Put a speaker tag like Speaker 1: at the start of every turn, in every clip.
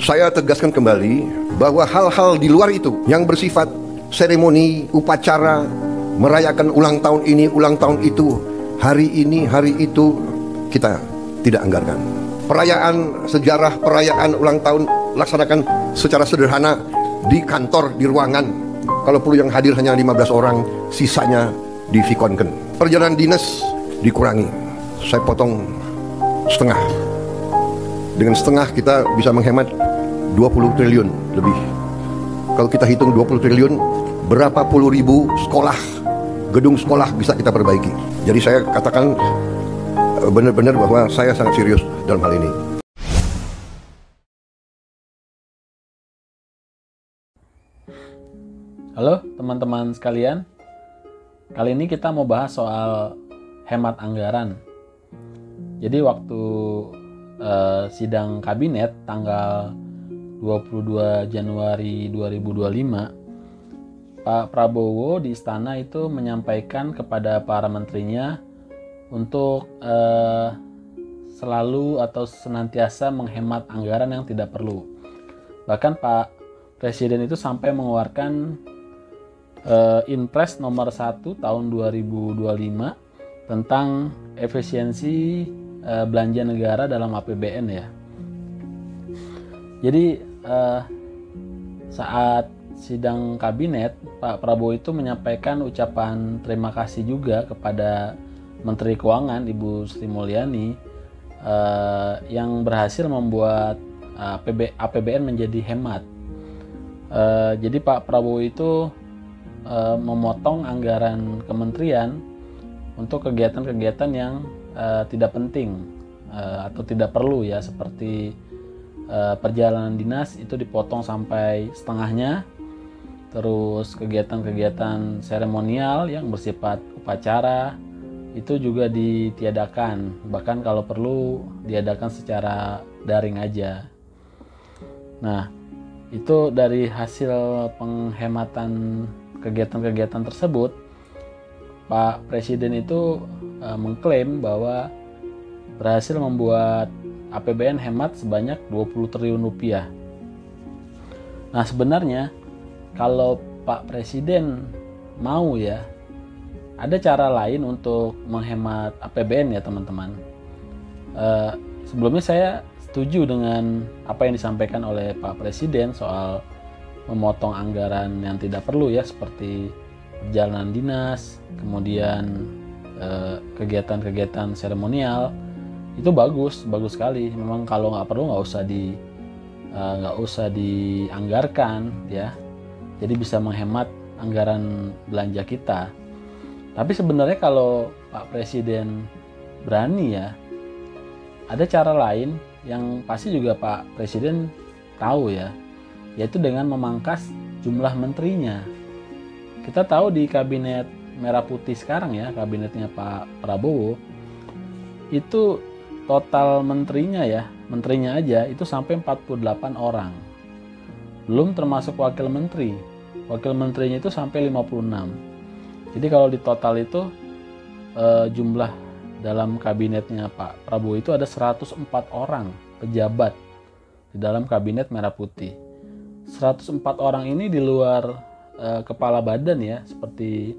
Speaker 1: Saya tegaskan kembali bahwa hal-hal di luar itu yang bersifat seremoni, upacara, merayakan ulang tahun ini, ulang tahun itu, hari ini, hari itu, kita tidak anggarkan. Perayaan sejarah, perayaan ulang tahun laksanakan secara sederhana di kantor, di ruangan. Kalau perlu yang hadir hanya 15 orang, sisanya divikonkan. Perjalanan dinas dikurangi. Saya potong setengah. Dengan setengah kita bisa menghemat 20 triliun lebih. Kalau kita hitung 20 triliun, berapa puluh ribu sekolah, gedung sekolah bisa kita perbaiki. Jadi saya katakan benar-benar bahwa saya sangat serius dalam hal ini.
Speaker 2: Halo teman-teman sekalian, kali ini kita mau bahas soal hemat anggaran. Jadi waktu sidang kabinet tanggal 22 Januari 2025, Pak Prabowo di istana itu menyampaikan kepada para menterinya untuk selalu atau senantiasa menghemat anggaran yang tidak perlu. Bahkan Pak Presiden itu sampai mengeluarkan Inpres nomor 1 tahun 2025 tentang efisiensi belanja negara dalam APBN ya. Jadi saat sidang kabinet, Pak Prabowo itu menyampaikan ucapan terima kasih juga kepada Menteri Keuangan Ibu Sri Mulyani yang berhasil membuat APBN menjadi hemat. Jadi Pak Prabowo itu memotong anggaran kementerian untuk kegiatan-kegiatan yang tidak penting atau tidak perlu ya, seperti perjalanan dinas itu dipotong sampai setengahnya. Terus kegiatan-kegiatan seremonial yang bersifat upacara itu juga ditiadakan, bahkan kalau perlu diadakan secara daring aja. Nah, itu dari hasil penghematan kegiatan-kegiatan tersebut, Pak Presiden itu mengklaim bahwa berhasil membuat APBN hemat sebanyak 20 triliun rupiah. Nah, sebenarnya kalau Pak Presiden mau ya, ada cara lain untuk menghemat APBN ya teman-teman. Sebelumnya saya setuju dengan apa yang disampaikan oleh Pak Presiden soal memotong anggaran yang tidak perlu ya, seperti perjalanan dinas, kemudian kegiatan-kegiatan seremonial. Itu bagus sekali. Memang kalau nggak perlu nggak usah dianggarkan ya. Jadi bisa menghemat anggaran belanja kita. Tapi sebenarnya kalau Pak Presiden berani ya, ada cara lain yang pasti juga Pak Presiden tahu ya, yaitu dengan memangkas jumlah menterinya. Kita tahu di kabinet merah putih sekarang ya, kabinetnya Pak Prabowo, itu total menterinya aja itu sampai 48 orang. Belum termasuk wakil menteri. Wakil menterinya itu sampai 56. Jadi kalau di total itu jumlah dalam kabinetnya Pak Prabowo itu ada 104 orang pejabat di dalam kabinet merah putih. 104 orang ini di luar kepala badan ya, seperti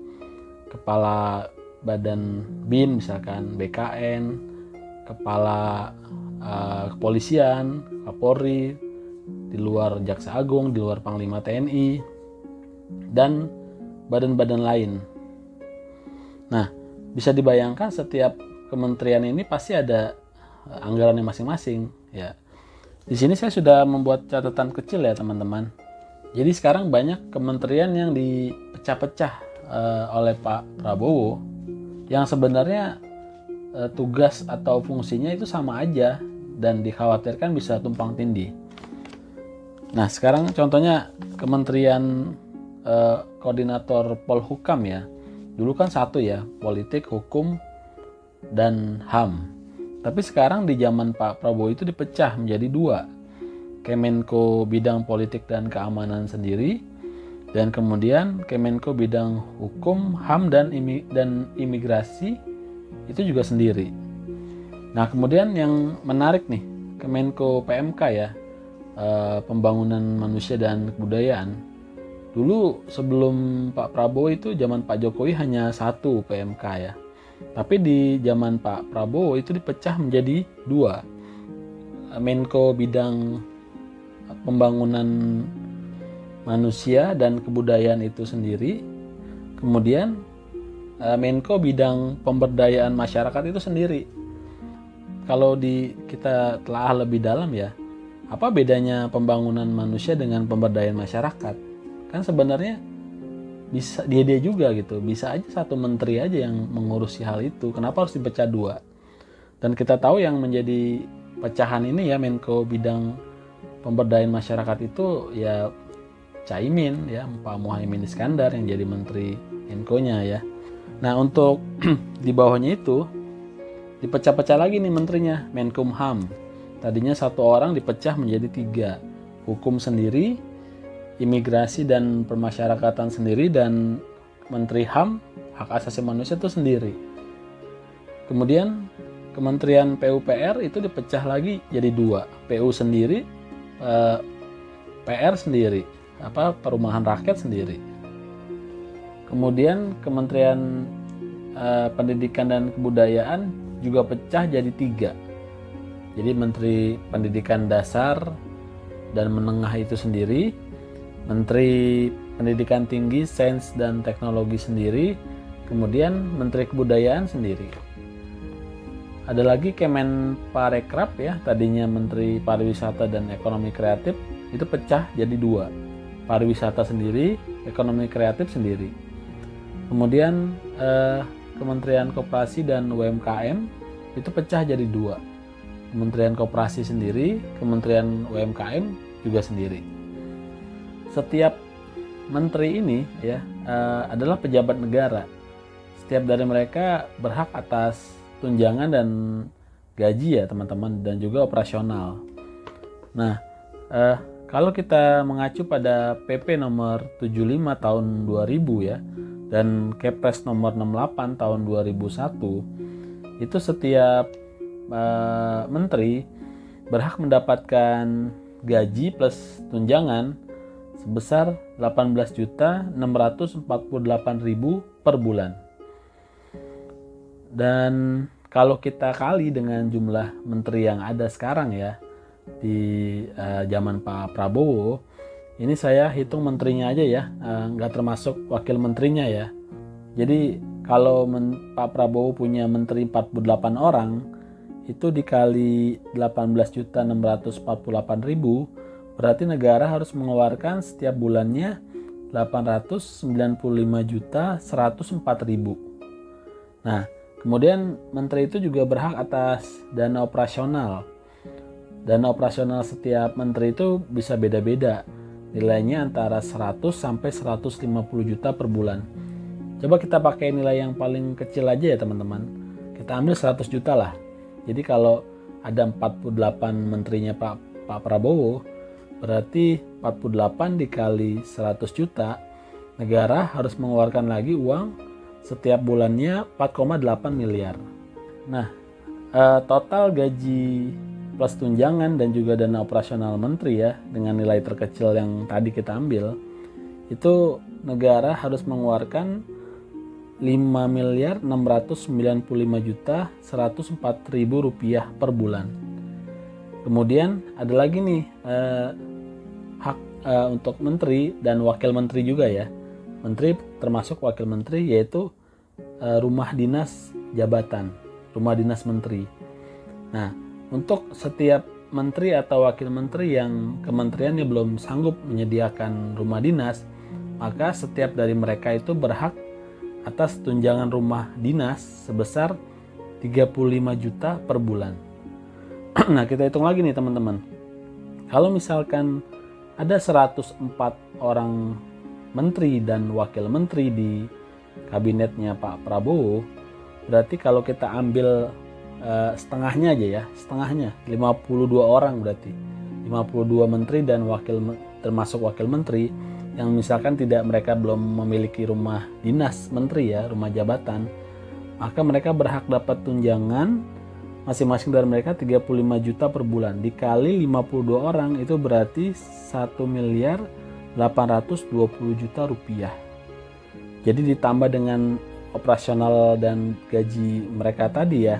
Speaker 2: kepala badan BIN misalkan, BKN, kepala kepolisian, Kapolri, di luar Jaksa Agung, di luar Panglima TNI, dan badan-badan lain. Nah, bisa dibayangkan setiap kementerian ini pasti ada anggarannya masing-masing ya. Di sini saya sudah membuat catatan kecil ya teman-teman. Jadi sekarang banyak kementerian yang dipecah-pecah oleh Pak Prabowo yang sebenarnya tugas atau fungsinya itu sama aja dan dikhawatirkan bisa tumpang tindih. Nah, sekarang contohnya Kementerian Koordinator Polhukam ya. Dulu kan satu ya, politik, hukum, dan HAM. Tapi sekarang di zaman Pak Prabowo itu dipecah menjadi dua. Kemenko bidang politik dan keamanan sendiri, dan kemudian Kemenko bidang hukum, HAM, dan imigrasi itu juga sendiri. Nah, kemudian yang menarik nih, Kemenko PMK ya, pembangunan manusia dan kebudayaan. Dulu sebelum Pak Prabowo itu zaman Pak Jokowi hanya satu PMK ya. Tapi di zaman Pak Prabowo itu dipecah menjadi dua. Menko bidang pembangunan manusia dan kebudayaan itu sendiri. Kemudian Menko bidang pemberdayaan masyarakat itu sendiri. Kalau kita telah lebih dalam ya, apa bedanya pembangunan manusia dengan pemberdayaan masyarakat? Kan sebenarnya bisa dia juga gitu, bisa aja satu menteri aja yang mengurusi hal itu. Kenapa harus dipecah dua? Dan kita tahu yang menjadi pecahan ini ya, Menko bidang pemberdayaan masyarakat itu ya Caimin ya, Pak Muhaimin Iskandar yang jadi menteri Menko-nya ya. Nah untuk di bawahnya itu dipecah-pecah lagi nih menterinya, Menkumham. Tadinya satu orang dipecah menjadi 3, hukum sendiri, imigrasi dan permasyarakatan sendiri, dan Menteri HAM, hak asasi manusia itu sendiri. Kemudian Kementerian PUPR itu dipecah lagi jadi 2, PU sendiri, PR sendiri, perumahan rakyat sendiri. Kemudian Kementerian Pendidikan dan Kebudayaan juga pecah jadi 3. Jadi Menteri Pendidikan Dasar dan Menengah itu sendiri, Menteri Pendidikan Tinggi, Sains dan Teknologi sendiri, kemudian Menteri Kebudayaan sendiri. Ada lagi Kemenparekraf ya, tadinya Menteri Pariwisata dan Ekonomi Kreatif, itu pecah jadi 2. Pariwisata sendiri, Ekonomi Kreatif sendiri. Kemudian Kementerian Koperasi dan UMKM itu pecah jadi 2. Kementerian Koperasi sendiri, Kementerian UMKM juga sendiri. Setiap menteri ini ya adalah pejabat negara. Setiap dari mereka berhak atas tunjangan dan gaji ya teman-teman, dan juga operasional. Nah, kalau kita mengacu pada PP nomor 75 tahun 2000 ya, dan Kepres nomor 68 tahun 2001, itu setiap menteri berhak mendapatkan gaji plus tunjangan sebesar 18.648.000 per bulan. Dan kalau kita kali dengan jumlah menteri yang ada sekarang ya di zaman Pak Prabowo, ini saya hitung menterinya aja ya, nggak termasuk wakil menterinya ya. Jadi kalau Pak Prabowo punya menteri 48 orang, itu dikali 18.648.000, berarti negara harus mengeluarkan setiap bulannya 895.104.000. Nah, kemudian menteri itu juga berhak atas dana operasional. Dana operasional setiap menteri itu bisa beda-beda. Nilainya antara 100 sampai 150 juta per bulan. Coba kita pakai nilai yang paling kecil aja ya teman-teman. Kita ambil 100 juta lah. Jadi kalau ada 48 menterinya Pak Prabowo, berarti 48 dikali 100 juta, negara harus mengeluarkan lagi uang setiap bulannya 4,8 miliar. Nah, total gaji plus tunjangan dan juga dana operasional menteri ya, dengan nilai terkecil yang tadi kita ambil, itu negara harus mengeluarkan 5.695.104.000 rupiah per bulan. Kemudian ada lagi nih hak untuk menteri dan wakil menteri juga ya. Menteri termasuk wakil menteri, yaitu rumah dinas jabatan, rumah dinas menteri. Nah, untuk setiap menteri atau wakil menteri yang kementeriannya belum sanggup menyediakan rumah dinas, maka setiap dari mereka itu berhak atas tunjangan rumah dinas sebesar 35 juta per bulan. Nah, kita hitung lagi nih teman-teman. Kalau misalkan ada 104 orang menteri dan wakil menteri di kabinetnya Pak Prabowo, berarti kalau kita ambil setengahnya aja ya, setengahnya 52 orang, berarti 52 menteri dan termasuk wakil menteri yang misalkan mereka belum memiliki rumah dinas menteri ya, rumah jabatan, maka mereka berhak dapat tunjangan masing-masing dari mereka 35 juta per bulan. Dikali 52 orang itu berarti 1.820 juta rupiah. Jadi ditambah dengan operasional dan gaji mereka tadi ya,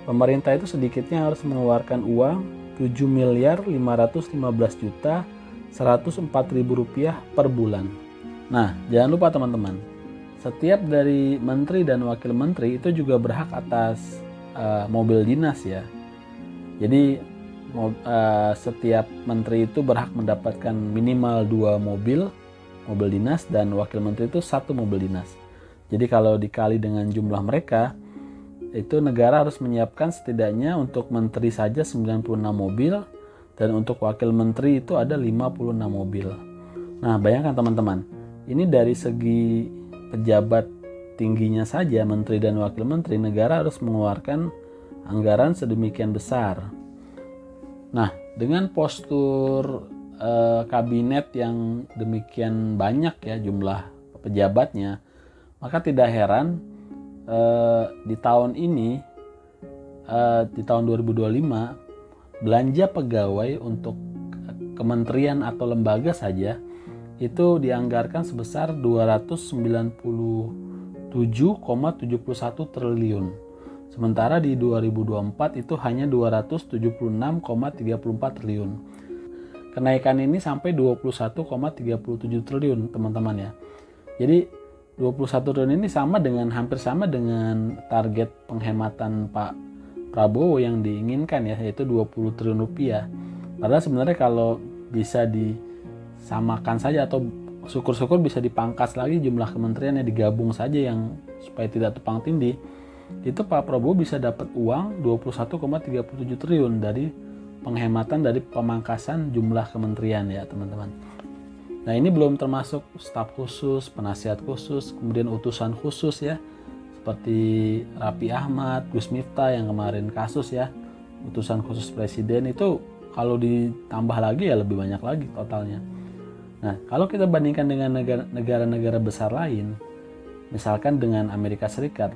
Speaker 2: pemerintah itu sedikitnya harus mengeluarkan uang 7.515.104.000 rupiah per bulan. Nah, jangan lupa teman-teman, setiap dari menteri dan wakil menteri itu juga berhak atas mobil dinas ya. Jadi setiap menteri itu berhak mendapatkan minimal 2 mobil dinas dan wakil menteri itu 1 mobil dinas. Jadi kalau dikali dengan jumlah mereka, itu negara harus menyiapkan setidaknya untuk menteri saja 96 mobil dan untuk wakil menteri itu ada 56 mobil. Nah, bayangkan teman-teman, ini dari segi pejabat tingginya saja, menteri dan wakil menteri, negara harus mengeluarkan anggaran sedemikian besar. Nah, dengan postur kabinet yang demikian banyak ya jumlah pejabatnya, maka tidak heran di tahun ini, di tahun 2025, belanja pegawai untuk kementerian atau lembaga saja itu dianggarkan sebesar 297,71 triliun. Sementara di 2024 itu hanya 276,34 triliun. Kenaikan ini sampai 21,37 triliun, teman-teman ya. Jadi 21 triliun ini hampir sama dengan target penghematan Pak Prabowo yang diinginkan ya, yaitu 20 triliun rupiah. Padahal sebenarnya kalau bisa disamakan saja atau syukur-syukur bisa dipangkas lagi jumlah kementerian yang digabung saja yang supaya tidak tumpang tindih, itu Pak Prabowo bisa dapat uang 21,37 triliun dari penghematan dari pemangkasan jumlah kementerian ya teman-teman. Nah, ini belum termasuk staf khusus, penasihat khusus, kemudian utusan khusus ya, seperti Raffi Ahmad, Gus Miftah yang kemarin kasus ya, utusan khusus presiden itu kalau ditambah lagi ya lebih banyak lagi totalnya. Nah, kalau kita bandingkan dengan negara-negara besar lain, misalkan dengan Amerika Serikat,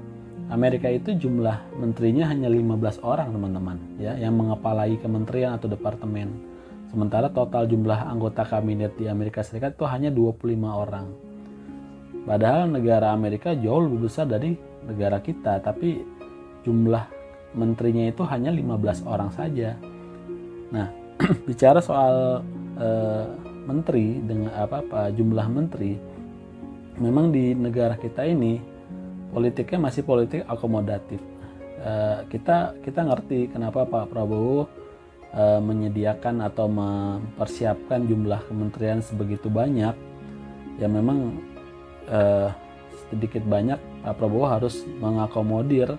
Speaker 2: Amerika itu jumlah menterinya hanya 15 orang teman-teman ya, yang mengepalai kementerian atau departemen. Sementara total jumlah anggota kabinet di Amerika Serikat itu hanya 25 orang. Padahal negara Amerika jauh lebih besar dari negara kita, tapi jumlah menterinya itu hanya 15 orang saja. Nah, bicara soal menteri dengan jumlah menteri, memang di negara kita ini politiknya masih politik akomodatif. Kita ngerti kenapa Pak Prabowo menyediakan atau mempersiapkan jumlah kementerian sebegitu banyak. Ya memang sedikit banyak Pak Prabowo harus mengakomodir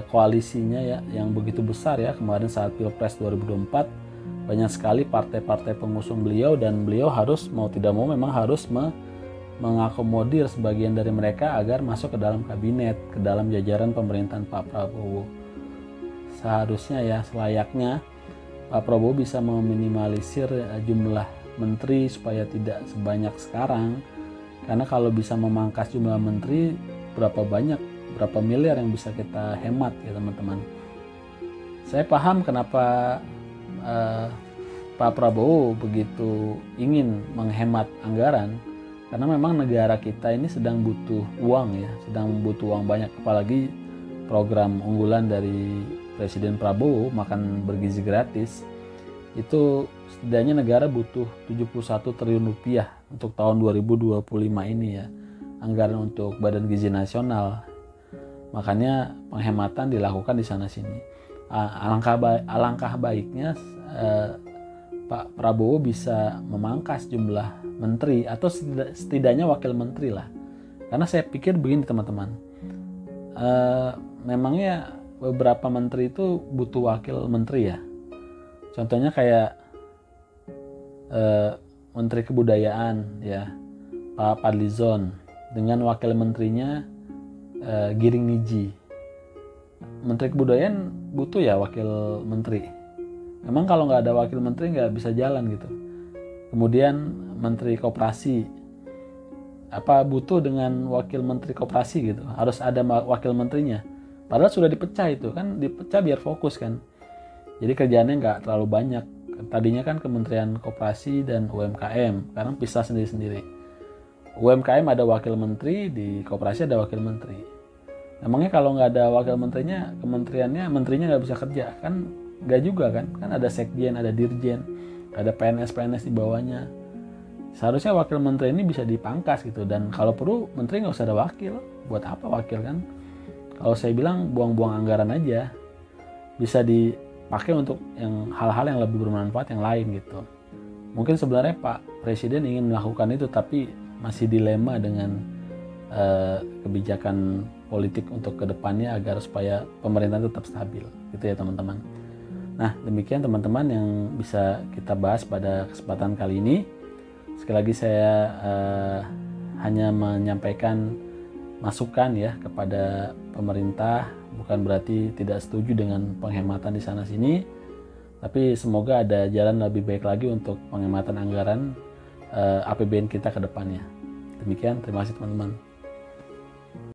Speaker 2: koalisinya ya yang begitu besar ya. Kemarin saat Pilpres 2024 banyak sekali partai-partai pengusung beliau dan beliau harus mau tidak mau memang harus mengakomodir sebagian dari mereka agar masuk ke dalam kabinet, ke dalam jajaran pemerintahan Pak Prabowo. Seharusnya ya selayaknya Pak Prabowo bisa meminimalisir jumlah menteri supaya tidak sebanyak sekarang. Karena kalau bisa memangkas jumlah menteri, berapa miliar yang bisa kita hemat ya teman-teman. Saya paham kenapa Pak Prabowo begitu ingin menghemat anggaran. Karena memang negara kita ini sedang butuh uang ya, sedang butuh uang banyak. Apalagi program unggulan dari Presiden Prabowo, makan bergizi gratis, itu setidaknya negara butuh 71 triliun rupiah untuk tahun 2025 ini ya, anggaran untuk Badan Gizi Nasional. Makanya penghematan dilakukan di sana-sini. Alangkah baiknya Pak Prabowo bisa memangkas jumlah menteri atau setidaknya wakil menteri lah. Karena saya pikir begini teman-teman, memangnya beberapa menteri itu butuh wakil menteri ya. Contohnya kayak Menteri Kebudayaan ya, Pak Fadlizon dengan wakil menterinya Giring Niji. Menteri Kebudayaan butuh ya wakil menteri. Memang kalau nggak ada wakil menteri nggak bisa jalan gitu. Kemudian Menteri Koperasi, butuh dengan wakil menteri koperasi gitu, harus ada wakil menterinya. Padahal sudah dipecah itu kan, dipecah biar fokus kan. Jadi kerjaannya nggak terlalu banyak. Tadinya kan Kementerian Koperasi dan UMKM, sekarang pisah sendiri-sendiri. UMKM ada wakil menteri, di koperasi ada wakil menteri. Emangnya kalau nggak ada wakil menterinya, menterinya nggak bisa kerja kan? Nggak juga kan? Kan ada sekjen, ada dirjen, ada PNS di bawahnya. Seharusnya wakil menteri ini bisa dipangkas gitu, dan kalau perlu menteri nggak usah ada wakil. Buat apa wakil kan? Kalau saya bilang buang-buang anggaran aja, bisa dipakai untuk yang hal-hal yang lebih bermanfaat yang lain gitu. Mungkin sebenarnya Pak Presiden ingin melakukan itu, tapi masih dilema dengan kebijakan politik untuk kedepannya agar supaya pemerintahan tetap stabil gitu ya teman-teman. Nah demikian teman-teman yang bisa kita bahas pada kesempatan kali ini. Sekali lagi saya hanya menyampaikan masukan ya kepada pemerintah, bukan berarti tidak setuju dengan penghematan di sana sini, tapi semoga ada jalan lebih baik lagi untuk penghematan anggaran APBN kita ke depannya. Demikian, terima kasih teman-teman.